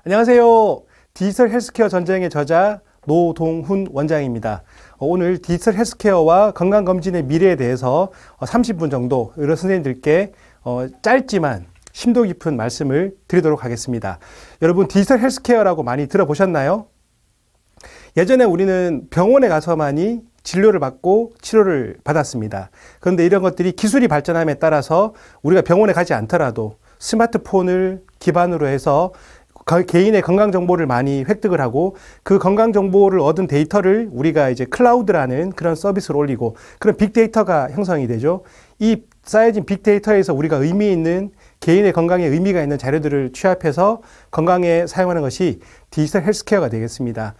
안녕하세요. 디지털 헬스케어 전쟁의 저자 노동훈 원장입니다. 오늘 디지털 헬스케어와 건강검진의 미래에 대해서 30분 정도 여러 선생님들께 짧지만 심도 깊은 말씀을 드리도록 하겠습니다. 여러분, 디지털 헬스케어라고 많이 들어보셨나요? 예전에 우리는 병원에 가서만이 진료를 받고 치료를 받았습니다. 그런데 이런 것들이 기술이 발전함에 따라서 우리가 병원에 가지 않더라도 스마트폰을 기반으로 해서 개인의 건강 정보를 많이 획득을 하고 그 건강 정보를 얻은 데이터를 우리가 이제 클라우드라는 그런 서비스를 올리고 그런 빅데이터가 형성이 되죠. 이 쌓여진 빅데이터에서 우리가 의미 있는 개인의 건강에 의미가 있는 자료들을 취합해서 건강에 사용하는 것이 디지털 헬스케어가 되겠습니다.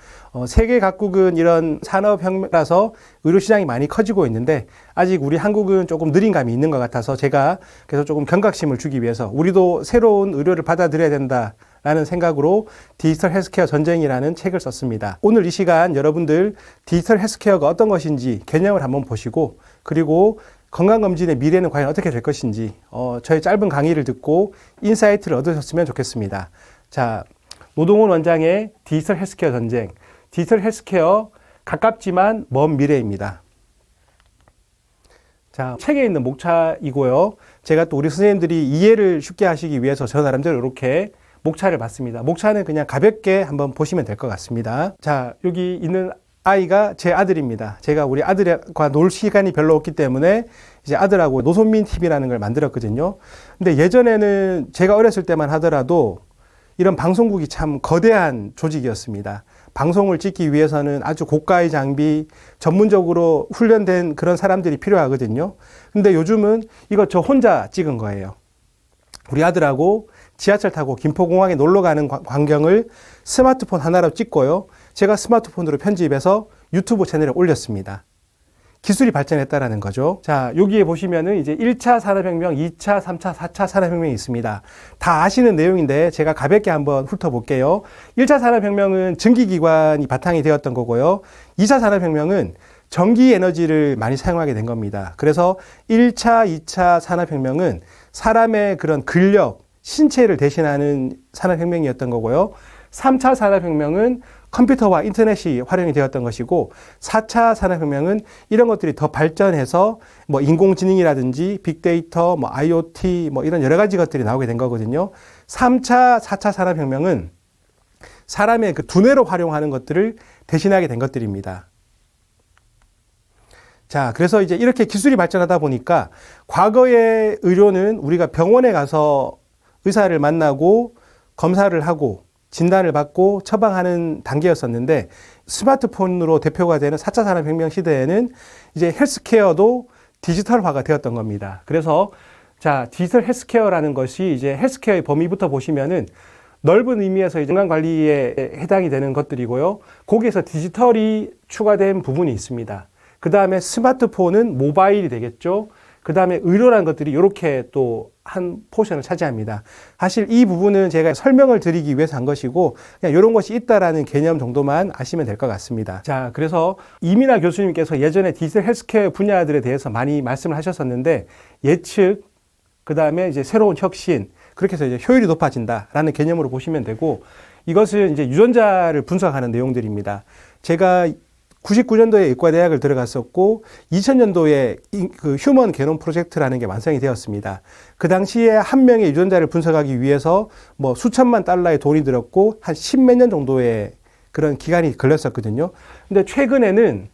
세계 각국은 이런 산업혁명이라서 의료시장이 많이 커지고 있는데 아직 우리 한국은 조금 느린 감이 있는 것 같아서 제가 그래서 조금 경각심을 주기 위해서 우리도 새로운 의료를 받아들여야 된다라는 생각으로 디지털 헬스케어 전쟁이라는 책을 썼습니다. 오늘 이 시간 여러분들 디지털 헬스케어가 어떤 것인지 개념을 한번 보시고 그리고 건강검진의 미래는 과연 어떻게 될 것인지 저의 짧은 강의를 듣고 인사이트를 얻으셨으면 좋겠습니다. 자, 노동훈 원장의 디지털 헬스케어 전쟁. 디지털 헬스케어 가깝지만 먼 미래입니다. 자, 책에 있는 목차이고요. 제가 또 우리 선생님들이 이해를 쉽게 하시기 위해서 저 나름대로 이렇게 목차를 봤습니다. 목차는 그냥 가볍게 한번 보시면 될 것 같습니다. 자, 여기 있는 아이가 제 아들입니다. 제가 우리 아들과 놀 시간이 별로 없기 때문에 이제 아들하고 노선민 TV라는 걸 만들었거든요. 근데 예전에는 제가 어렸을 때만 하더라도 이런 방송국이 참 거대한 조직이었습니다. 방송을 찍기 위해서는 아주 고가의 장비, 전문적으로 훈련된 그런 사람들이 필요하거든요. 근데 요즘은 이거 저 혼자 찍은 거예요. 우리 아들하고 지하철 타고 김포공항에 놀러 가는 광경을 스마트폰 하나로 찍고요. 제가 스마트폰으로 편집해서 유튜브 채널에 올렸습니다. 기술이 발전했다라는 거죠. 자, 여기에 보시면은 이제 1차 산업혁명, 2차, 3차, 4차 산업혁명이 있습니다. 다 아시는 내용인데 제가 가볍게 한번 훑어볼게요. 1차 산업혁명은 전기기관이 바탕이 되었던 거고요. 2차 산업혁명은 전기 에너지를 많이 사용하게 된 겁니다. 그래서 1차, 2차 산업혁명은 사람의 그런 근력, 신체를 대신하는 산업혁명이었던 거고요. 3차 산업혁명은 컴퓨터와 인터넷이 활용이 되었던 것이고 4차 산업혁명은 이런 것들이 더 발전해서 뭐 인공지능이라든지 빅데이터, 뭐 IoT 뭐 이런 여러 가지 것들이 나오게 된 거거든요. 3차, 4차 산업혁명은 사람의 그 두뇌로 활용하는 것들을 대신하게 된 것들입니다. 자, 그래서 이제 이렇게 기술이 발전하다 보니까 과거의 의료는 우리가 병원에 가서 의사를 만나고 검사를 하고 진단을 받고 처방하는 단계였었는데 스마트폰으로 대표가 되는 4차 산업혁명 시대에는 이제 헬스케어도 디지털화가 되었던 겁니다. 그래서 자, 디지털 헬스케어라는 것이 이제 헬스케어의 범위부터 보시면은 넓은 의미에서 이제 건강관리에 해당이 되는 것들이고요. 거기에서 디지털이 추가된 부분이 있습니다. 그 다음에 스마트폰은 모바일이 되겠죠. 그 다음에 의료라는 것들이 이렇게 또 한 포션을 차지합니다. 사실 이 부분은 제가 설명을 드리기 위해서 한 것이고 그냥 이런 것이 있다라는 개념 정도만 아시면 될 것 같습니다. 자, 그래서 이민아 교수님께서 예전에 디지털 헬스케어 분야들에 대해서 많이 말씀을 하셨었는데 예측, 그 다음에 이제 새로운 혁신, 그렇게 해서 이제 효율이 높아진다라는 개념으로 보시면 되고 이것은 이제 유전자를 분석하는 내용들입니다. 제가 99년도에 의과대학을 들어갔었고 2000년도에 그 휴먼 게놈 프로젝트라는 게 완성이 되었습니다. 그 당시에 한 명의 유전자를 분석하기 위해서 뭐 수천만 달러의 돈이 들었고 한 10몇 년 정도의 그런 기간이 걸렸었거든요. 근데 최근에는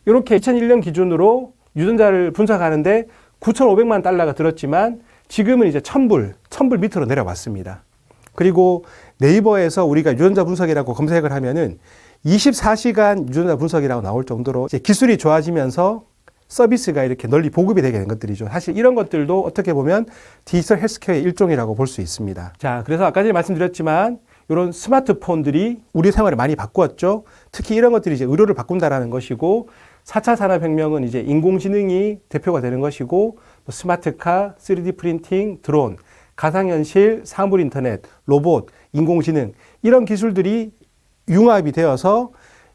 이렇게 2001년 기준으로 유전자를 분석하는데 9,500만 달러가 들었지만 지금은 이제 1000불 밑으로 내려왔습니다. 그리고 네이버에서 우리가 유전자 분석이라고 검색을 하면은 24시간 유전자 분석이라고 나올 정도로 이제 기술이 좋아지면서 서비스가 이렇게 널리 보급이 되게 된 것들이죠. 사실 이런 것들도 어떻게 보면 디지털 헬스케어의 일종이라고 볼 수 있습니다. 자, 그래서 아까 전에 말씀드렸지만 이런 스마트폰들이 우리 생활을 많이 바꾸었죠. 특히 이런 것들이 이제 의료를 바꾼다라는 것이고 4차 산업혁명은 이제 인공지능이 대표가 되는 것이고 스마트카, 3D 프린팅, 드론, 가상현실, 사물인터넷, 로봇, 인공지능 이런 기술들이 융합이 되어서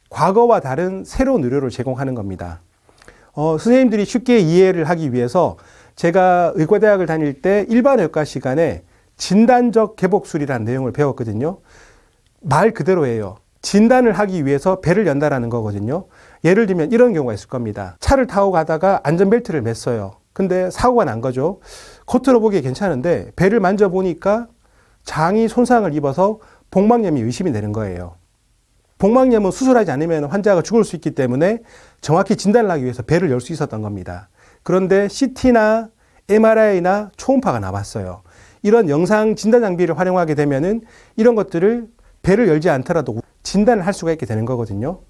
과거와 다른 새로운 의료를 제공하는 겁니다. 선생님들이 쉽게 이해를 하기 위해서 제가 의과대학을 다닐 때 일반 의과 시간에 진단적 개복술이라는 내용을 배웠거든요. 말 그대로예요. 진단을 하기 위해서 배를 연다라는 거거든요. 예를 들면 이런 경우가 있을 겁니다. 차를 타고 가다가 안전벨트를 맸어요. 근데 사고가 난 거죠. 겉으로 보기에 괜찮은데 배를 만져보니까 장이 손상을 입어서 복막염이 의심이 되는 거예요. 복막염은 수술하지 않으면 환자가 죽을 수 있기 때문에 정확히 진단을 하기 위해서 배를 열 수 있었던 겁니다. 그런데 CT나 MRI나 초음파가 나왔어요. 이런 영상 진단 장비를 활용하게 되면은 이런 것들을 배를 열지 않더라도 진단을 할 수가 있게 되는 거거든요.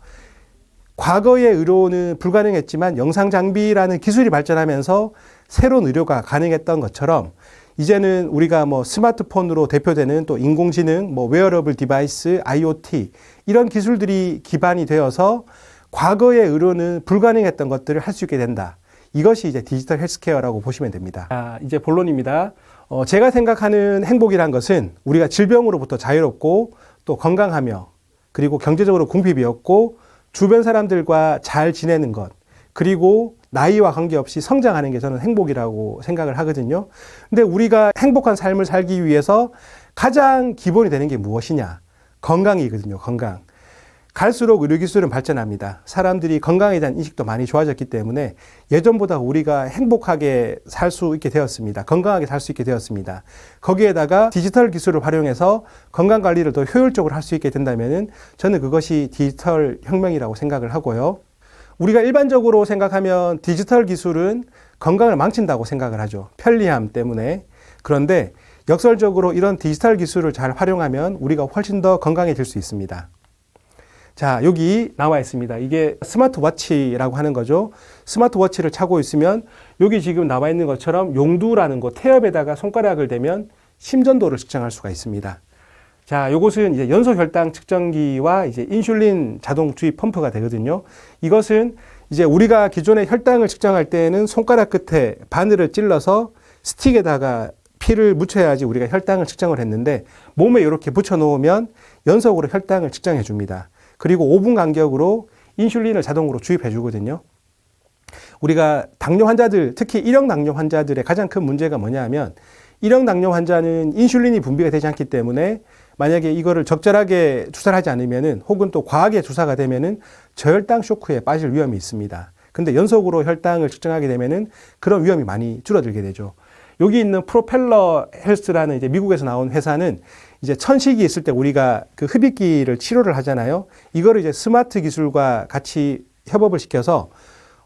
과거의 의료는 불가능했지만 영상 장비라는 기술이 발전하면서 새로운 의료가 가능했던 것처럼 이제는 우리가 뭐 스마트폰으로 대표되는 또 인공지능, 뭐 웨어러블 디바이스, IoT 이런 기술들이 기반이 되어서 과거의 의료는 불가능했던 것들을 할 수 있게 된다. 이것이 이제 디지털 헬스케어라고 보시면 됩니다. 이제 본론입니다. 제가 생각하는 행복이란 것은 우리가 질병으로부터 자유롭고 또 건강하며 그리고 경제적으로 궁핍이 없고 주변 사람들과 잘 지내는 것 그리고 나이와 관계없이 성장하는 게 저는 행복이라고 생각을 하거든요. 근데 우리가 행복한 삶을 살기 위해서 가장 기본이 되는 게 무엇이냐? 건강이거든요. 건강. 갈수록 의료기술은 발전합니다. 사람들이 건강에 대한 인식도 많이 좋아졌기 때문에 예전보다 우리가 행복하게 살 수 있게 되었습니다. 건강하게 살 수 있게 되었습니다. 거기에다가 디지털 기술을 활용해서 건강관리를 더 효율적으로 할 수 있게 된다면 저는 그것이 디지털 혁명이라고 생각을 하고요. 우리가 일반적으로 생각하면 디지털 기술은 건강을 망친다고 생각을 하죠. 편리함 때문에. 그런데 역설적으로 이런 디지털 기술을 잘 활용하면 우리가 훨씬 더 건강해질 수 있습니다. 자, 여기 나와 있습니다. 이게 스마트워치라고 하는 거죠. 스마트워치를 차고 있으면 여기 지금 나와 있는 것처럼 용두라는 곳, 태엽에다가 손가락을 대면 심전도를 측정할 수가 있습니다. 자, 요것은 이제 연소 혈당 측정기와 이제 인슐린 자동 주입 펌프가 되거든요. 이것은 이제 우리가 기존에 혈당을 측정할 때에는 손가락 끝에 바늘을 찔러서 스틱에다가 피를 묻혀야지 우리가 혈당을 측정을 했는데 몸에 이렇게 붙여 놓으면 연속으로 혈당을 측정해 줍니다. 그리고 5분 간격으로 인슐린을 자동으로 주입해 주거든요. 우리가 당뇨 환자들, 특히 1형 당뇨 환자들의 가장 큰 문제가 뭐냐 하면 1형 당뇨 환자는 인슐린이 분비가 되지 않기 때문에 만약에 이거를 적절하게 주사를 하지 않으면은 혹은 또 과하게 주사가 되면은 저혈당 쇼크에 빠질 위험이 있습니다. 근데 연속으로 혈당을 측정하게 되면은 그런 위험이 많이 줄어들게 되죠. 여기 있는 프로펠러 헬스라는 이제 미국에서 나온 회사는 이제 천식이 있을 때 우리가 그 흡입기를 치료를 하잖아요. 이거를 이제 스마트 기술과 같이 협업을 시켜서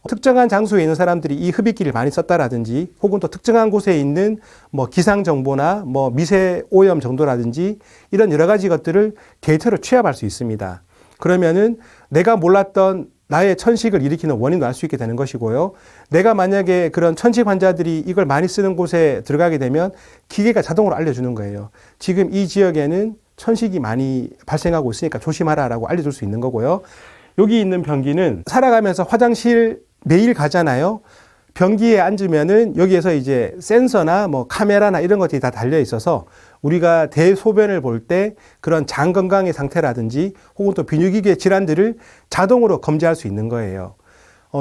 특정한 장소에 있는 사람들이 이 흡입기를 많이 썼다라든지 혹은 또 특정한 곳에 있는 뭐 기상 정보나 뭐 미세 오염 정도라든지 이런 여러 가지 것들을 데이터를 취합할 수 있습니다. 그러면은 내가 몰랐던 나의 천식을 일으키는 원인도 알 수 있게 되는 것이고요. 내가 만약에 그런 천식 환자들이 이걸 많이 쓰는 곳에 들어가게 되면 기계가 자동으로 알려주는 거예요. 지금 이 지역에는 천식이 많이 발생하고 있으니까 조심하라라고 알려줄 수 있는 거고요. 여기 있는 변기는 살아가면서 화장실 매일 가잖아요. 변기에 앉으면은 여기에서 이제 센서나 뭐 카메라나 이런 것들이 다 달려 있어서 우리가 대소변을 볼 때 그런 장 건강의 상태라든지 혹은 또 비뇨기계 질환들을 자동으로 검지할 수 있는 거예요.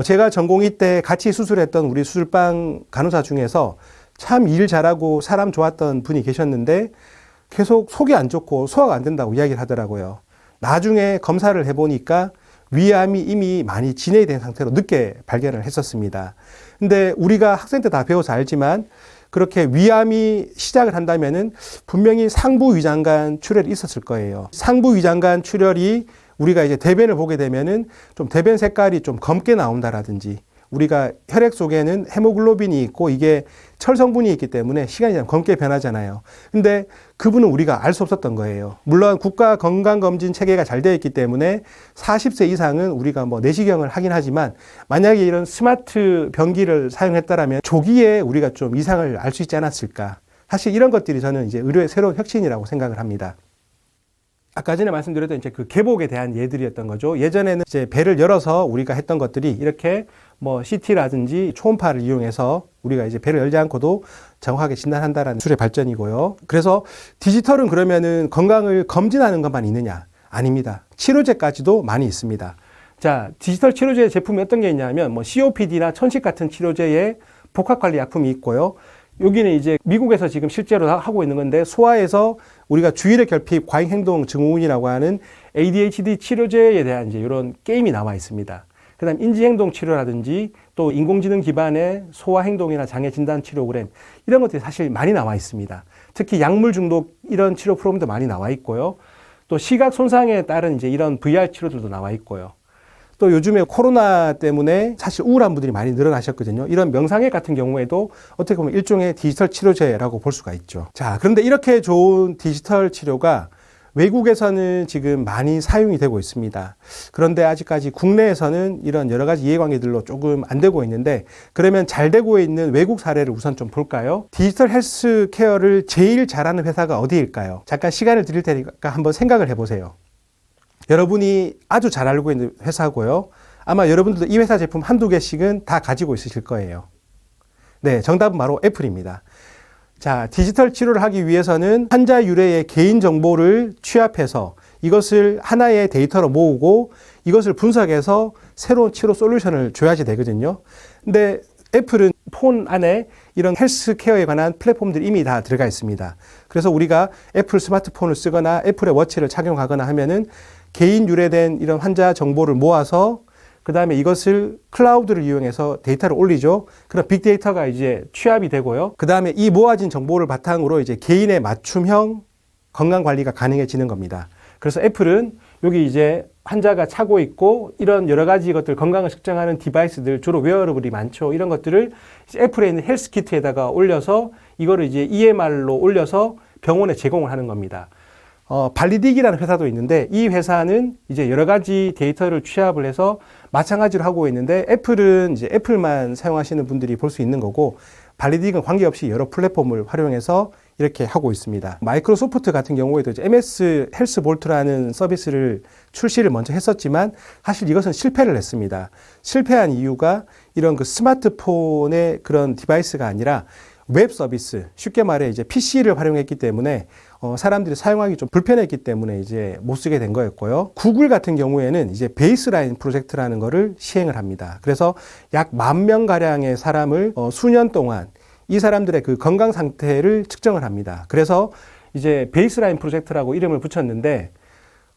제가 전공의 때 같이 수술했던 우리 수술방 간호사 중에서 참 일 잘하고 사람 좋았던 분이 계셨는데 계속 속이 안 좋고 소화가 안 된다고 이야기를 하더라고요. 나중에 검사를 해보니까 위암이 이미 많이 진행된 상태로 늦게 발견을 했었습니다. 근데 우리가 학생 때 다 배워서 알지만 그렇게 위암이 시작을 한다면은 분명히 상부 위장관 출혈이 있었을 거예요. 상부 위장관 출혈이 우리가 이제 대변을 보게 되면은 좀 대변 색깔이 좀 검게 나온다라든지 우리가 혈액 속에는 헤모글로빈이 있고 이게 철 성분이 있기 때문에 시간이 지나면 검게 변하잖아요. 근데 그분은 우리가 알 수 없었던 거예요. 물론 국가 건강검진 체계가 잘 되어 있기 때문에 40세 이상은 우리가 뭐 내시경을 하긴 하지만 만약에 이런 스마트 변기를 사용했다라면 조기에 우리가 좀 이상을 알 수 있지 않았을까. 사실 이런 것들이 저는 이제 의료의 새로운 혁신이라고 생각을 합니다. 아까 전에 말씀드렸던 이제 그 개복에 대한 예들이었던 거죠. 예전에는 이제 배를 열어서 우리가 했던 것들이 이렇게 뭐 CT라든지 초음파를 이용해서 우리가 이제 배를 열지 않고도 정확하게 진단한다라는 기술의 발전이고요. 그래서 디지털은 그러면은 건강을 검진하는 것만 있느냐? 아닙니다. 치료제까지도 많이 있습니다. 자, 디지털 치료제 제품이 어떤 게 있냐면 뭐 COPD나 천식 같은 치료제에 복합관리 약품이 있고요. 여기는 이제 미국에서 지금 실제로 하고 있는 건데, 소아에서 우리가 주의력 결핍 과잉행동 증후군이라고 하는 ADHD 치료제에 대한 이제 이런 게임이 나와 있습니다. 그다음 인지행동 치료라든지 또 인공지능 기반의 소아 행동이나 장애 진단 치료그램, 이런 것들이 사실 많이 나와 있습니다. 특히 약물 중독 이런 치료 프로그램도 많이 나와 있고요. 또 시각 손상에 따른 이제 이런 VR 치료들도 나와 있고요. 또 요즘에 코로나 때문에 사실 우울한 분들이 많이 늘어나셨거든요. 이런 명상액 같은 경우에도 어떻게 보면 일종의 디지털 치료제라고 볼 수가 있죠. 자, 그런데 이렇게 좋은 디지털 치료가 외국에서는 지금 많이 사용이 되고 있습니다. 그런데 아직까지 국내에서는 이런 여러 가지 이해관계들로 조금 안 되고 있는데, 그러면 잘 되고 있는 외국 사례를 우선 좀 볼까요? 디지털 헬스 케어를 제일 잘하는 회사가 어디일까요? 잠깐 시간을 드릴 테니까 한번 생각을 해보세요. 여러분이 아주 잘 알고 있는 회사고요. 아마 여러분들도 이 회사 제품 한두 개씩은 다 가지고 있으실 거예요. 네, 정답은 바로 애플입니다. 자, 디지털 치료를 하기 위해서는 환자 유래의 개인 정보를 취합해서 이것을 하나의 데이터로 모으고 이것을 분석해서 새로운 치료 솔루션을 줘야지 되거든요. 근데 애플은 폰 안에 이런 헬스케어에 관한 플랫폼들이 이미 다 들어가 있습니다. 그래서 우리가 애플 스마트폰을 쓰거나 애플의 워치를 착용하거나 하면은 개인 유래된 이런 환자 정보를 모아서 그 다음에 이것을 클라우드를 이용해서 데이터를 올리죠. 그럼 빅데이터가 이제 취합이 되고요. 그 다음에 이 모아진 정보를 바탕으로 이제 개인의 맞춤형 건강 관리가 가능해지는 겁니다. 그래서 애플은 여기 이제 환자가 차고 있고 이런 여러 가지 것들 건강을 측정하는 디바이스들, 주로 웨어러블이 많죠. 이런 것들을 이제 애플에 있는 헬스 키트에다가 올려서 이거를 이제 EMR로 올려서 병원에 제공을 하는 겁니다. 발리딕이라는 회사도 있는데 이 회사는 이제 여러 가지 데이터를 취합을 해서 마찬가지로 하고 있는데, 애플은 이제 애플만 사용하시는 분들이 볼 수 있는 거고, 발리딕은 관계없이 여러 플랫폼을 활용해서 이렇게 하고 있습니다. 마이크로소프트 같은 경우에도 이제 MS 헬스 볼트라는 서비스를 출시를 먼저 했었지만 사실 이것은 실패를 했습니다. 실패한 이유가 이런 그 스마트폰의 그런 디바이스가 아니라 웹 서비스, 쉽게 말해 이제 PC를 활용했기 때문에 사람들이 사용하기 좀 불편했기 때문에 이제 못 쓰게 된 거였고요. 구글 같은 경우에는 이제 베이스라인 프로젝트라는 거를 시행을 합니다. 그래서 약 10,000명 가량의 사람을 수년 동안 이 사람들의 그 건강 상태를 측정을 합니다. 그래서 이제 베이스라인 프로젝트라고 이름을 붙였는데,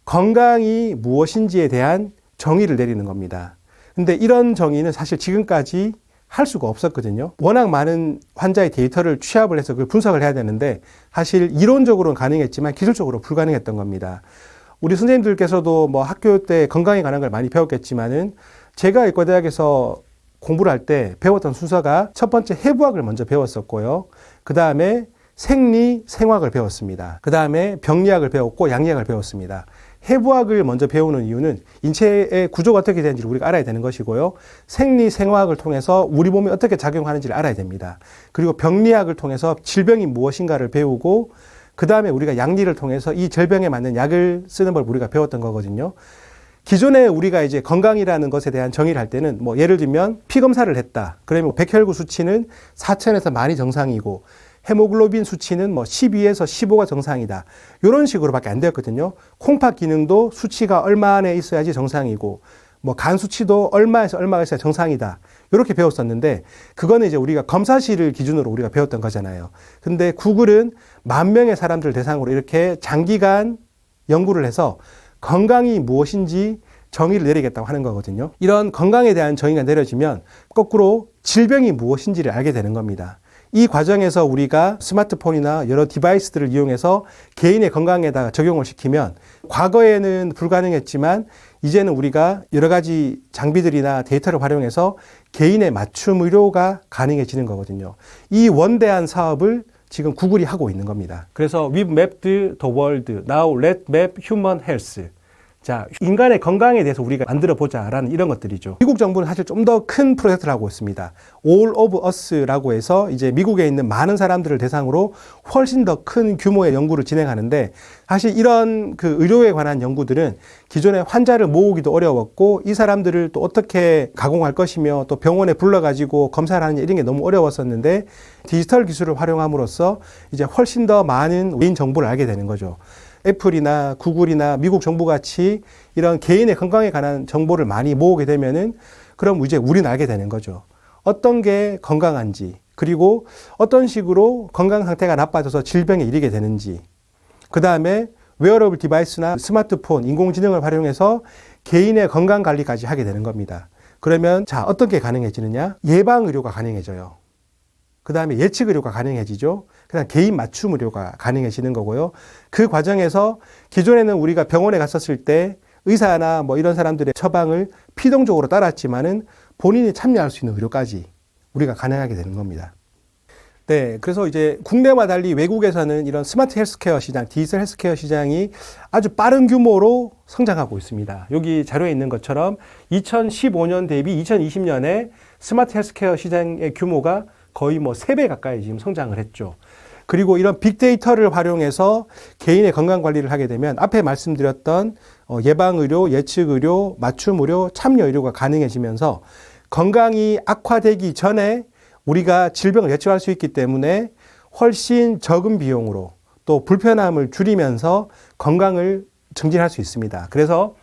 건강이 무엇인지에 대한 정의를 내리는 겁니다. 근데 이런 정의는 사실 지금까지 할 수가 없었거든요. 워낙 많은 환자의 데이터를 취합을 해서 그걸 분석을 해야 되는데 사실 이론적으로는 가능했지만 기술적으로 불가능했던 겁니다. 우리 선생님들께서도 뭐 학교 때 건강에 관한 걸 많이 배웠겠지만은, 제가 의과대학에서 공부를 할 때 배웠던 순서가 첫 번째 해부학을 먼저 배웠었고요. 그 다음에 생리, 생화학을 배웠습니다. 그 다음에 병리학을 배웠고 양리학을 배웠습니다. 해부학을 먼저 배우는 이유는 인체의 구조가 어떻게 되는지를 우리가 알아야 되는 것이고요. 생리, 생화학을 통해서 우리 몸이 어떻게 작용하는지를 알아야 됩니다. 그리고 병리학을 통해서 질병이 무엇인가를 배우고, 그 다음에 우리가 양리를 통해서 이 질병에 맞는 약을 쓰는 걸 우리가 배웠던 거거든요. 기존에 우리가 이제 건강이라는 것에 대한 정의를 할 때는 뭐 예를 들면 피 검사를 했다. 그러면 백혈구 수치는 4,000에서 많이 정상이고, 헤모글로빈 수치는 뭐 12에서 15가 정상이다. 이런 식으로밖에 안 되었거든요. 콩팥 기능도 수치가 얼마 안에 있어야지 정상이고, 뭐 간 수치도 얼마에서 얼마가 있어야 정상이다. 이렇게 배웠었는데, 그거는 이제 우리가 검사실을 기준으로 우리가 배웠던 거잖아요. 근데 구글은 10,000명의 사람들 대상으로 이렇게 장기간 연구를 해서 건강이 무엇인지 정의를 내리겠다고 하는 거거든요. 이런 건강에 대한 정의가 내려지면 거꾸로 질병이 무엇인지를 알게 되는 겁니다. 이 과정에서 우리가 스마트폰이나 여러 디바이스들을 이용해서 개인의 건강에다가 적용을 시키면, 과거에는 불가능했지만 이제는 우리가 여러 가지 장비들이나 데이터를 활용해서 개인의 맞춤 의료가 가능해지는 거거든요. 이 원대한 사업을 지금 구글이 하고 있는 겁니다. 그래서 We've mapped the world. Now let's map human health. 자, 인간의 건강에 대해서 우리가 만들어 보자라는 이런 것들이죠. 미국 정부는 사실 좀 더 큰 프로젝트를 하고 있습니다. All of Us라고 해서 이제 미국에 있는 많은 사람들을 대상으로 훨씬 더 큰 규모의 연구를 진행하는데, 사실 이런 그 의료에 관한 연구들은 기존에 환자를 모으기도 어려웠고, 이 사람들을 또 어떻게 가공할 것이며 또 병원에 불러가지고 검사를 하느냐 이런 게 너무 어려웠었는데, 디지털 기술을 활용함으로써 이제 훨씬 더 많은 개인 정보를 알게 되는 거죠. 애플이나 구글이나 미국 정부같이 이런 개인의 건강에 관한 정보를 많이 모으게 되면은, 그럼 이제 우리는 알게 되는 거죠. 어떤 게 건강한지, 그리고 어떤 식으로 건강 상태가 나빠져서 질병에 이르게 되는지, 그 다음에 웨어러블 디바이스나 스마트폰, 인공지능을 활용해서 개인의 건강 관리까지 하게 되는 겁니다. 그러면 자, 어떤 게 가능해지느냐? 예방 의료가 가능해져요. 그 다음에 예측 의료가 가능해지죠. 그 다음 개인 맞춤 의료가 가능해지는 거고요. 그 과정에서 기존에는 우리가 병원에 갔었을 때 의사나 뭐 이런 사람들의 처방을 피동적으로 따랐지만은 본인이 참여할 수 있는 의료까지 우리가 가능하게 되는 겁니다. 네, 그래서 이제 국내와 달리 외국에서는 이런 스마트 헬스케어 시장, 디지털 헬스케어 시장이 아주 빠른 규모로 성장하고 있습니다. 여기 자료에 있는 것처럼 2015년 대비 2020년에 스마트 헬스케어 시장의 규모가 거의 뭐 3배 가까이 지금 성장을 했죠. 그리고 이런 빅데이터를 활용해서 개인의 건강 관리를 하게 되면 앞에 말씀드렸던 예방의료, 예측의료, 맞춤의료, 참여의료가 가능해지면서 건강이 악화되기 전에 우리가 질병을 예측할 수 있기 때문에 훨씬 적은 비용으로 또 불편함을 줄이면서 건강을 증진할 수 있습니다. 그래서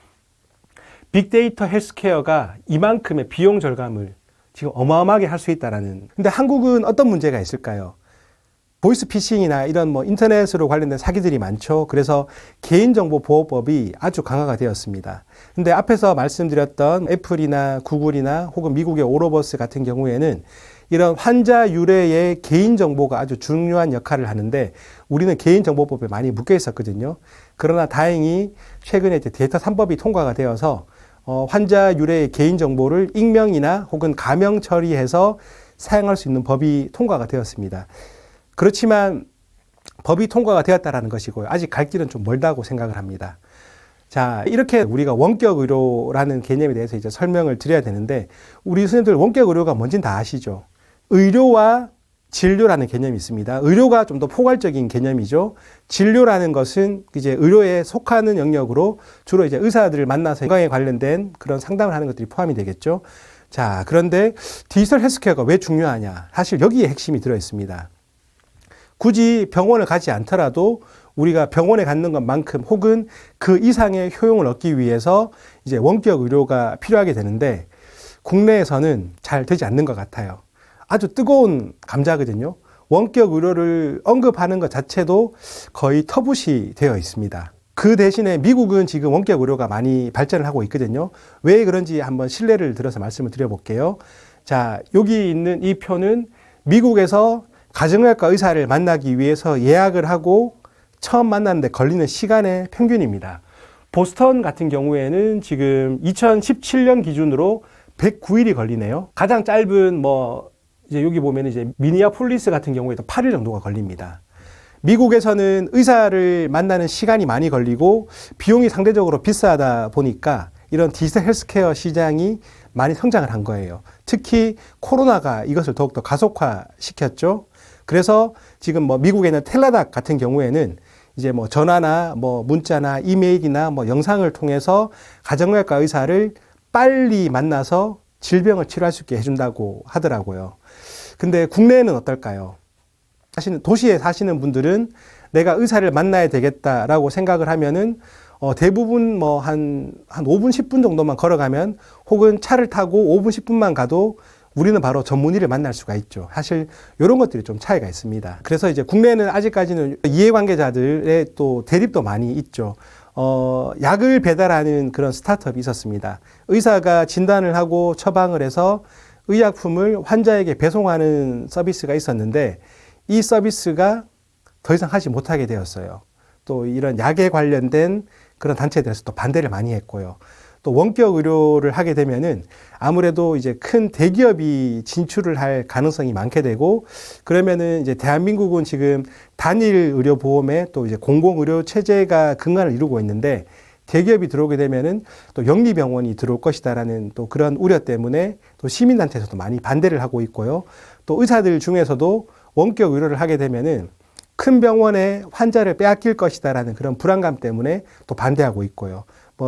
빅데이터 헬스케어가 이만큼의 비용 절감을 지금 어마어마하게 할 수 있다라는. 근데 한국은 어떤 문제가 있을까요? 보이스피싱이나 이런 뭐 인터넷으로 관련된 사기들이 많죠. 그래서 개인정보보호법이 아주 강화가 되었습니다. 근데 앞에서 말씀드렸던 애플이나 구글이나 혹은 미국의 오로버스 같은 경우에는 이런 환자 유래의 개인정보가 아주 중요한 역할을 하는데 우리는 개인정보법에 많이 묶여 있었거든요. 그러나 다행히 최근에 이제 데이터 3법이 통과가 되어서 환자 유래의 개인정보를 익명이나 혹은 가명 처리해서 사용할 수 있는 법이 통과가 되었습니다. 그렇지만 법이 통과가 되었다는 것이고요. 아직 갈 길은 좀 멀다고 생각을 합니다. 자, 이렇게 우리가 원격 의료라는 개념에 대해서 이제 설명을 드려야 되는데 우리 선생님들 원격 의료가 뭔지는 다 아시죠? 의료와 진료라는 개념이 있습니다. 의료가 좀 더 포괄적인 개념이죠. 진료라는 것은 이제 의료에 속하는 영역으로 주로 이제 의사들을 만나서 건강에 관련된 그런 상담을 하는 것들이 포함이 되겠죠. 자, 그런데 디지털 헬스케어가 왜 중요하냐? 사실 여기에 핵심이 들어 있습니다. 굳이 병원을 가지 않더라도 우리가 병원에 갖는 것만큼 혹은 그 이상의 효용을 얻기 위해서 이제 원격 의료가 필요하게 되는데 국내에서는 잘 되지 않는 것 같아요. 아주 뜨거운 감자거든요. 원격 의료를 언급하는 것 자체도 거의 터부시 되어 있습니다. 그 대신에 미국은 지금 원격 의료가 많이 발전을 하고 있거든요. 왜 그런지 한번 실례를 들어서 말씀을 드려볼게요. 자, 여기 있는 이 표는 미국에서 가정의학과 의사를 만나기 위해서 예약을 하고 처음 만났는데 걸리는 시간의 평균입니다. 보스턴 같은 경우에는 지금 2017년 기준으로 109일이 걸리네요. 가장 짧은 이제 여기 보면 이제 미니애폴리스 같은 경우에도 8일 정도가 걸립니다. 미국에서는 의사를 만나는 시간이 많이 걸리고 비용이 상대적으로 비싸다 보니까 이런 디지털 헬스케어 시장이 많이 성장을 한 거예요. 특히 코로나가 이것을 더욱더 가속화시켰죠. 그래서 지금 미국에는 텔라닥 같은 경우에는 이제 전화나 문자나 이메일이나 영상을 통해서 가정의학과 의사를 빨리 만나서 질병을 치료할 수 있게 해준다고 하더라고요. 근데 국내에는 어떨까요? 사실 도시에 사시는 분들은 내가 의사를 만나야 되겠다라고 생각을 하면은 대부분 한 5분, 10분 정도만 걸어가면 혹은 차를 타고 5분, 10분만 가도 우리는 바로 전문의를 만날 수가 있죠. 사실 이런 것들이 좀 차이가 있습니다. 그래서 이제 국내는 아직까지는 이해관계자들의 또 대립도 많이 있죠. 약을 배달하는 그런 스타트업이 있었습니다. 의사가 진단을 하고 처방을 해서 의약품을 환자에게 배송하는 서비스가 있었는데 이 서비스가 더 이상 하지 못하게 되었어요. 또 이런 약에 관련된 그런 단체들에서 또 반대를 많이 했고요. 또 원격 의료를 하게 되면은 아무래도 이제 큰 대기업이 진출을 할 가능성이 많게 되고 그러면은 이제 대한민국은 지금 단일 의료 보험에 또 이제 공공 의료 체제가 근간을 이루고 있는데 대기업이 들어오게 되면은 또 영리병원이 들어올 것이다라는 또 그런 우려 때문에 또 시민단체에서도 많이 반대를 하고 있고요. 또 의사들 중에서도 원격 의료를 하게 되면은 큰 병원에 환자를 빼앗길 것이다라는 그런 불안감 때문에 또 반대하고 있고요.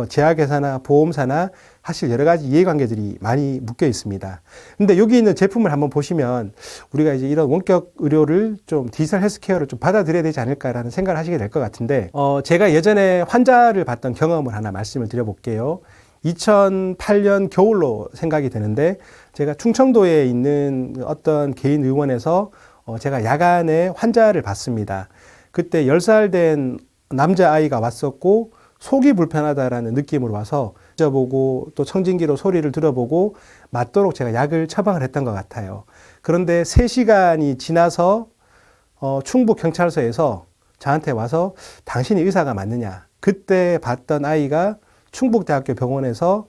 제약회사나 보험사나 사실 여러 가지 이해관계들이 많이 묶여 있습니다. 근데 여기 있는 제품을 한번 보시면 우리가 이제 이런 원격 의료를 좀 디지털 헬스케어를 좀 받아들여야 되지 않을까라는 생각을 하시게 될 것 같은데, 제가 예전에 환자를 봤던 경험을 하나 말씀을 드려볼게요. 2008년 겨울로 생각이 되는데 제가 충청도에 있는 어떤 개인 의원에서 제가 야간에 환자를 봤습니다. 그때 10살 된 남자아이가 왔었고 속이 불편하다라는 느낌으로 와서 보고 또 청진기로 소리를 들어보고 맞도록 제가 약을 처방을 했던 것 같아요. 그런데 3시간이 지나서 충북 경찰서에서 저한테 와서 당신이 의사가 맞느냐. 그때 봤던 아이가 충북대학교 병원에서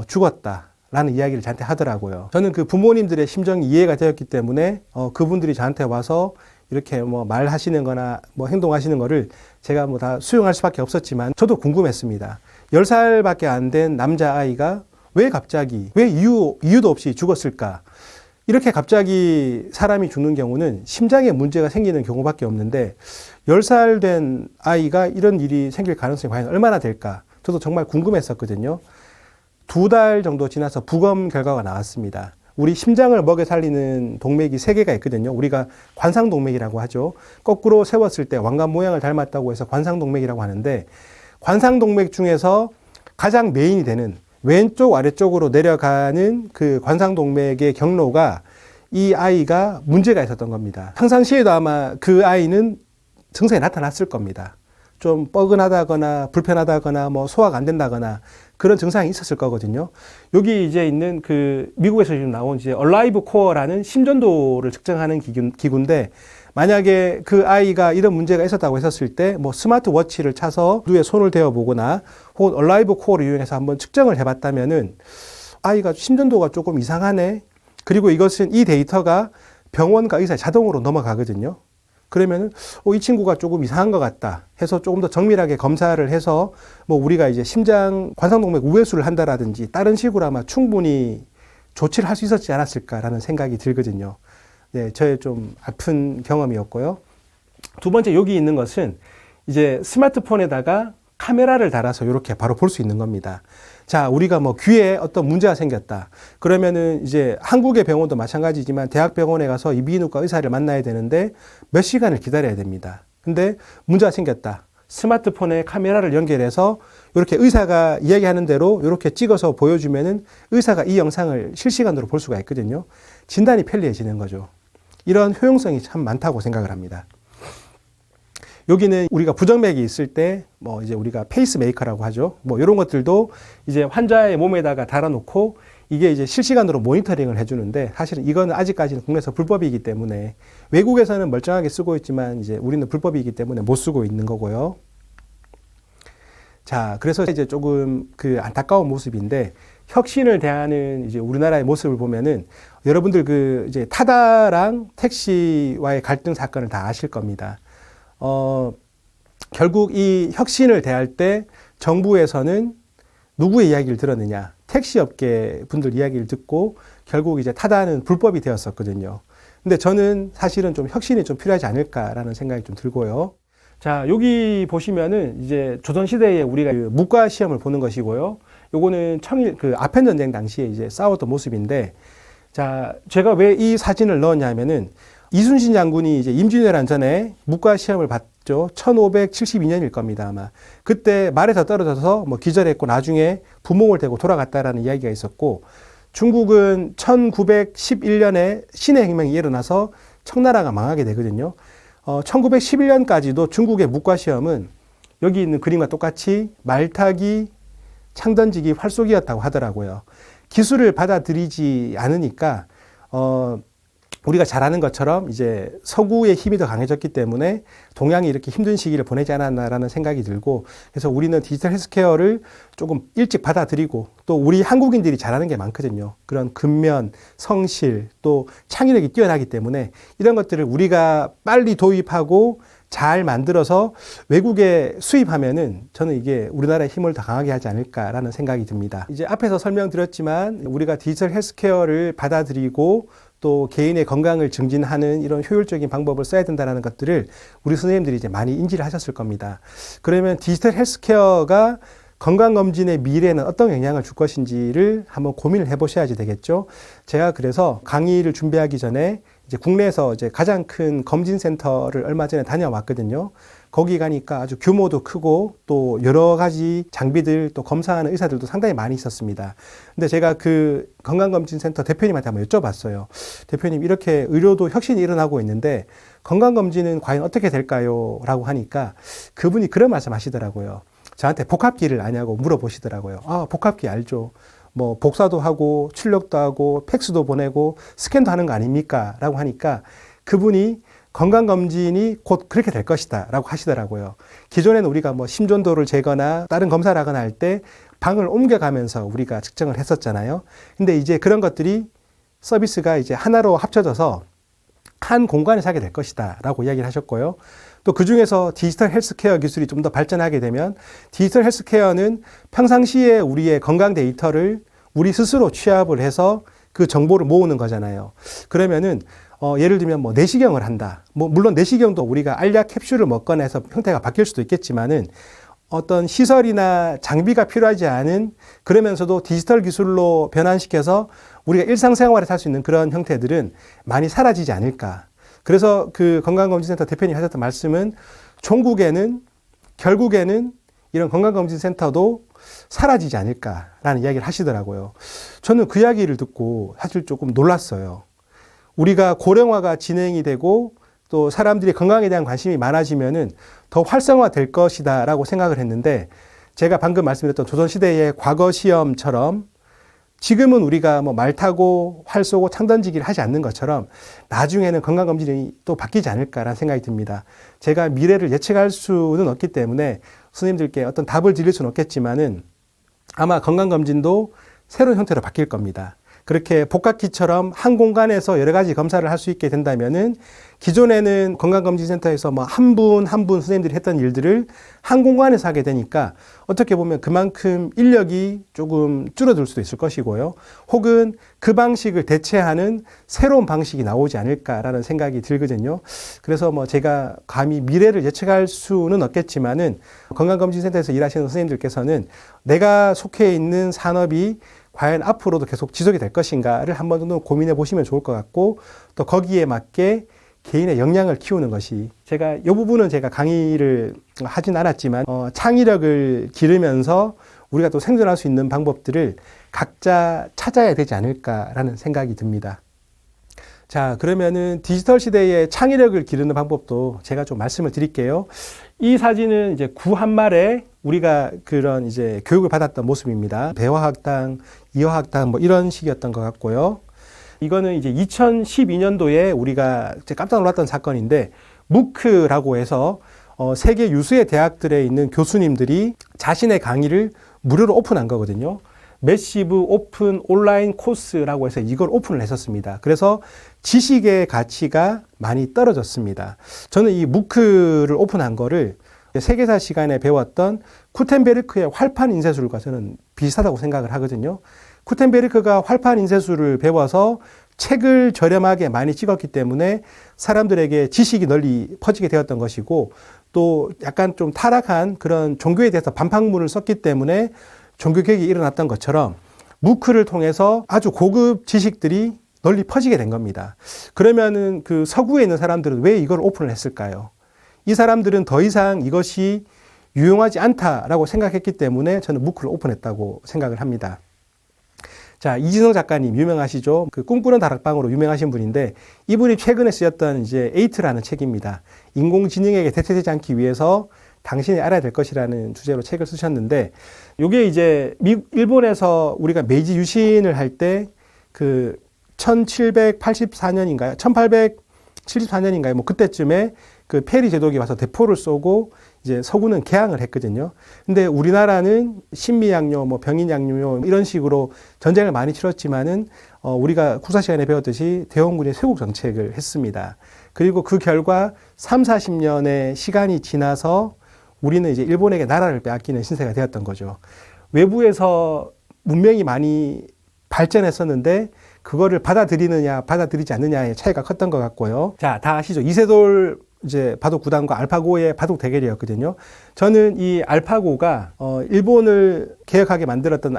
죽었다라는 이야기를 저한테 하더라고요. 저는 그 부모님들의 심정이 이해가 되었기 때문에 그분들이 저한테 와서 이렇게 뭐 말하시는 거나 뭐 행동하시는 거를 제가 뭐 다 수용할 수밖에 없었지만 저도 궁금했습니다. 10살밖에 안 된 남자아이가 왜 갑자기, 왜 이유도 없이 죽었을까? 이렇게 갑자기 사람이 죽는 경우는 심장에 문제가 생기는 경우밖에 없는데 10살 된 아이가 이런 일이 생길 가능성이 과연 얼마나 될까? 저도 정말 궁금했었거든요. 2달 정도 지나서 부검 결과가 나왔습니다. 우리 심장을 먹여 살리는 동맥이 3개가 있거든요. 우리가 관상동맥이라고 하죠. 거꾸로 세웠을 때 왕관 모양을 닮았다고 해서 관상동맥이라고 하는데 관상동맥 중에서 가장 메인이 되는 왼쪽 아래쪽으로 내려가는 그 관상동맥의 경로가 이 아이가 문제가 있었던 겁니다. 평상시에도 아마 그 아이는 증상이 나타났을 겁니다. 좀 뻐근하다거나 불편하다거나 뭐 소화가 안 된다거나 그런 증상이 있었을 거거든요. 여기 이제 있는 그 미국에서 지금 나온 이제 얼라이브 코어라는 심전도를 측정하는 기구인데 만약에 그 아이가 이런 문제가 있었다고 했었을 때 뭐 스마트워치를 차서 누에 손을 대어 보거나 혹은 얼라이브 코어를 이용해서 한번 측정을 해봤다면은 아이가 심전도가 조금 이상하네. 그리고 이것은 이 데이터가 병원과 의사에 자동으로 넘어가거든요. 그러면은 이 친구가 조금 이상한 것 같다 해서 조금 더 정밀하게 검사를 해서 뭐 우리가 이제 심장 관상동맥 우회수를 한다라든지 다른 식으로 아마 충분히 조치를 할 수 있었지 않았을까라는 생각이 들거든요. 네, 저의 좀 아픈 경험이었고요. 두 번째 여기 있는 것은 이제 스마트폰에다가 카메라를 달아서 이렇게 바로 볼 수 있는 겁니다. 자, 우리가 뭐 귀에 어떤 문제가 생겼다. 그러면은 이제 한국의 병원도 마찬가지지만 대학병원에 가서 이비인후과 의사를 만나야 되는데 몇 시간을 기다려야 됩니다. 근데 문제가 생겼다. 스마트폰에 카메라를 연결해서 이렇게 의사가 이야기하는 대로 이렇게 찍어서 보여주면은 의사가 이 영상을 실시간으로 볼 수가 있거든요. 진단이 편리해지는 거죠. 이런 효용성이 참 많다고 생각을 합니다. 여기는 우리가 부정맥이 있을 때 뭐 이제 우리가 페이스메이커라고 하죠. 뭐 이런 것들도 이제 환자의 몸에다가 달아놓고 이게 이제 실시간으로 모니터링을 해주는데 사실은 이거는 아직까지는 국내에서 불법이기 때문에 외국에서는 멀쩡하게 쓰고 있지만 이제 우리는 불법이기 때문에 못 쓰고 있는 거고요. 자, 그래서 이제 조금 그 안타까운 모습인데 혁신을 대하는 이제 우리나라의 모습을 보면은 여러분들 그 이제 타다랑 택시와의 갈등 사건을 다 아실 겁니다. 결국 이 혁신을 대할 때 정부에서는 누구의 이야기를 들었느냐? 택시업계 분들 이야기를 듣고 결국 이제 타다는 불법이 되었었거든요. 근데 저는 사실은 좀 혁신이 좀 필요하지 않을까라는 생각이 좀 들고요. 자, 여기 보시면은 이제 조선시대에 우리가 그 무과 시험을 보는 것이고요. 요거는 청일, 그 아편전쟁 당시에 이제 싸웠던 모습인데, 자, 제가 왜 이 사진을 넣었냐면은 이순신 장군이 이제 임진왜란 전에 무과 시험을 봤죠. 1572년일 겁니다, 아마. 그때 말에서 떨어져서 뭐 기절했고 나중에 부몽을 대고 돌아갔다라는 이야기가 있었고, 중국은 1911년에 신해 혁명이 일어나서 청나라가 망하게 되거든요. 1911년까지도 중국의 무과 시험은 여기 있는 그림과 똑같이 말타기, 창던지기, 활쏘기였다고 하더라고요. 기술을 받아들이지 않으니까, 우리가 잘 아는 것처럼 이제 서구의 힘이 더 강해졌기 때문에 동양이 이렇게 힘든 시기를 보내지 않았나라는 생각이 들고 그래서 우리는 디지털 헬스케어를 조금 일찍 받아들이고 또 우리 한국인들이 잘하는 게 많거든요. 그런 근면, 성실, 또 창의력이 뛰어나기 때문에 이런 것들을 우리가 빨리 도입하고 잘 만들어서 외국에 수입하면은 저는 이게 우리나라의 힘을 더 강하게 하지 않을까라는 생각이 듭니다. 이제 앞에서 설명드렸지만 우리가 디지털 헬스케어를 받아들이고 또 개인의 건강을 증진하는 이런 효율적인 방법을 써야 된다는 것들을 우리 선생님들이 이제 많이 인지를 하셨을 겁니다. 그러면 디지털 헬스케어가 건강검진의 미래에는 어떤 영향을 줄 것인지를 한번 고민을 해보셔야지 되겠죠. 제가 그래서 강의를 준비하기 전에 이제 국내에서 이제 가장 큰 검진센터를 얼마 전에 다녀왔거든요. 거기 가니까 아주 규모도 크고 또 여러 가지 장비들 또 검사하는 의사들도 상당히 많이 있었습니다. 근데 제가 그 건강검진센터 대표님한테 한번 여쭤봤어요. 대표님, 이렇게 의료도 혁신이 일어나고 있는데 건강검진은 과연 어떻게 될까요? 라고 하니까 그분이 그런 말씀 하시더라고요. 저한테 복합기를 아냐고 물어보시더라고요. 아, 복합기 알죠. 뭐 복사도 하고 출력도 하고 팩스도 보내고 스캔도 하는 거 아닙니까? 라고 하니까 그분이 건강검진이 곧 그렇게 될 것이다 라고 하시더라고요. 기존에는 우리가 뭐 심전도를 재거나 다른 검사를 하거나 할 때 방을 옮겨가면서 우리가 측정을 했었잖아요. 근데 이제 그런 것들이 서비스가 이제 하나로 합쳐져서 한 공간에서 하게 될 것이다 라고 이야기를 하셨고요. 또 그 중에서 디지털 헬스케어 기술이 좀 더 발전하게 되면 디지털 헬스케어는 평상시에 우리의 건강 데이터를 우리 스스로 취합을 해서 그 정보를 모으는 거잖아요. 그러면은 예를 들면 뭐 내시경을 한다. 뭐 물론 내시경도 우리가 알약 캡슐을 먹거나 해서 형태가 바뀔 수도 있겠지만은 어떤 시설이나 장비가 필요하지 않은, 그러면서도 디지털 기술로 변환시켜서 우리가 일상생활에 할 수 있는 그런 형태들은 많이 사라지지 않을까. 그래서 그 건강검진센터 대표님이 하셨던 말씀은 결국에는 이런 건강검진센터도 사라지지 않을까라는 이야기를 하시더라고요. 저는 그 이야기를 듣고 사실 조금 놀랐어요. 우리가 고령화가 진행이 되고 또 사람들이 건강에 대한 관심이 많아지면은 더 활성화될 것이다라고 생각을 했는데, 제가 방금 말씀드렸던 조선시대의 과거 시험처럼 지금은 우리가 뭐 말 타고 활 쏘고 창 던지기를 하지 않는 것처럼 나중에는 건강검진이 또 바뀌지 않을까라는 생각이 듭니다. 제가 미래를 예측할 수는 없기 때문에 선생님들께 어떤 답을 드릴 수는 없겠지만은 아마 건강검진도 새로운 형태로 바뀔 겁니다. 그렇게 복합기처럼 한 공간에서 여러 가지 검사를 할 수 있게 된다면은 기존에는 건강검진센터에서 뭐 한 분 한 분 선생님들이 했던 일들을 한 공간에서 하게 되니까 어떻게 보면 그만큼 인력이 조금 줄어들 수도 있을 것이고요. 혹은 그 방식을 대체하는 새로운 방식이 나오지 않을까라는 생각이 들거든요. 그래서 뭐 제가 감히 미래를 예측할 수는 없겠지만은 건강검진센터에서 일하시는 선생님들께서는 내가 속해 있는 산업이 과연 앞으로도 계속 지속이 될 것인가를 한 번 정도 고민해 보시면 좋을 것 같고, 또 거기에 맞게 개인의 역량을 키우는 것이, 제가 이 부분은 제가 강의를 하진 않았지만 창의력을 기르면서 우리가 또 생존할 수 있는 방법들을 각자 찾아야 되지 않을까라는 생각이 듭니다. 자, 그러면은 디지털 시대의 창의력을 기르는 방법도 제가 좀 말씀을 드릴게요. 이 사진은 이제 구 한 말에 우리가 그런 이제 교육을 받았던 모습입니다. 배화학당, 이화학당 뭐 이런 식이었던 것 같고요. 이거는 이제 2012년도에 우리가 깜짝 놀랐던 사건인데, 무크라고 해서 세계 유수의 대학들에 있는 교수님들이 자신의 강의를 무료로 오픈한 거거든요. 매시브 오픈 온라인 코스라고 해서 이걸 오픈을 했었습니다. 그래서 지식의 가치가 많이 떨어졌습니다. 저는 이 무크를 오픈한 거를 세계사 시간에 배웠던 구텐베르크의 활판 인쇄술과 저는 비슷하다고 생각을 하거든요. 구텐베르크가 활판 인쇄술을 배워서 책을 저렴하게 많이 찍었기 때문에 사람들에게 지식이 널리 퍼지게 되었던 것이고, 또 약간 좀 타락한 그런 종교에 대해서 반박문을 썼기 때문에 종교개혁이 일어났던 것처럼 무크를 통해서 아주 고급 지식들이 널리 퍼지게 된 겁니다. 그러면은 그 서구에 있는 사람들은 왜 이걸 오픈을 했을까요? 이 사람들은 더 이상 이것이 유용하지 않다라고 생각했기 때문에 저는 무크를 오픈했다고 생각을 합니다. 자, 이진성 작가님 유명하시죠? 그 꿈꾸는 다락방으로 유명하신 분인데, 이분이 최근에 쓰였던 이제 에이트라는 책입니다. 인공지능에게 대체되지 않기 위해서 당신이 알아야 될 것이라는 주제로 책을 쓰셨는데, 이게 이제 일본에서 우리가 메이지 유신을 할 때 그 1784년인가요? 1874년인가요? 뭐 그때쯤에 그 페리 제독이 와서 대포를 쏘고 이제 서구는 개항을 했거든요. 근데 우리나라는 신미양요, 뭐 병인양요 이런 식으로 전쟁을 많이 치렀지만은 우리가 국사 시간에 배웠듯이 대원군의 쇄국 정책을 했습니다. 그리고 그 결과 3, 40년의 시간이 지나서 우리는 이제 일본에게 나라를 빼앗기는 신세가 되었던 거죠. 외부에서 문명이 많이 발전했었는데 그거를 받아들이느냐 받아들이지 않느냐의 차이가 컸던 것 같고요. 자, 다 아시죠? 이세돌 이제 바둑 구단과 알파고의 바둑 대결이었거든요. 저는 이 알파고가 일본을 개혁하게 만들었던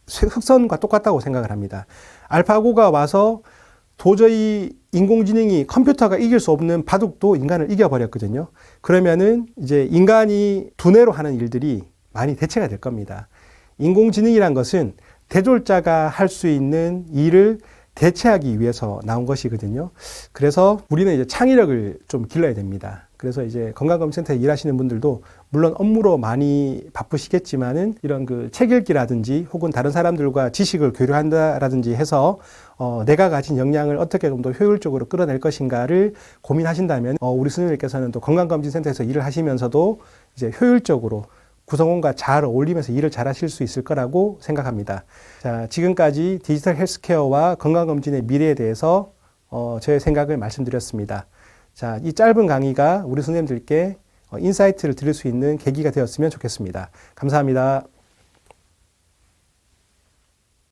흑선과 똑같다고 생각을 합니다. 알파고가 와서 도저히 인공지능이 컴퓨터가 이길 수 없는 바둑도 인간을 이겨버렸거든요. 그러면은 이제 인간이 두뇌로 하는 일들이 많이 대체가 될 겁니다. 인공지능이란 것은 대졸자가 할 수 있는 일을 대체하기 위해서 나온 것이거든요. 그래서 우리는 이제 창의력을 좀 길러야 됩니다. 그래서 이제 건강검진센터에 일하시는 분들도 물론 업무로 많이 바쁘시겠지만은 이런 그 책 읽기라든지 혹은 다른 사람들과 지식을 교류한다라든지 해서 내가 가진 역량을 어떻게 좀 더 효율적으로 끌어낼 것인가를 고민하신다면 우리 선생님께서는 또 건강검진센터에서 일을 하시면서도 이제 효율적으로 구성원과 잘 어울리면서 일을 잘 하실 수 있을 거라고 생각합니다. 자, 지금까지 디지털 헬스케어와 건강검진의 미래에 대해서 저의 생각을 말씀드렸습니다. 자, 이 짧은 강의가 우리 선생님들께 인사이트를 드릴 수 있는 계기가 되었으면 좋겠습니다. 감사합니다.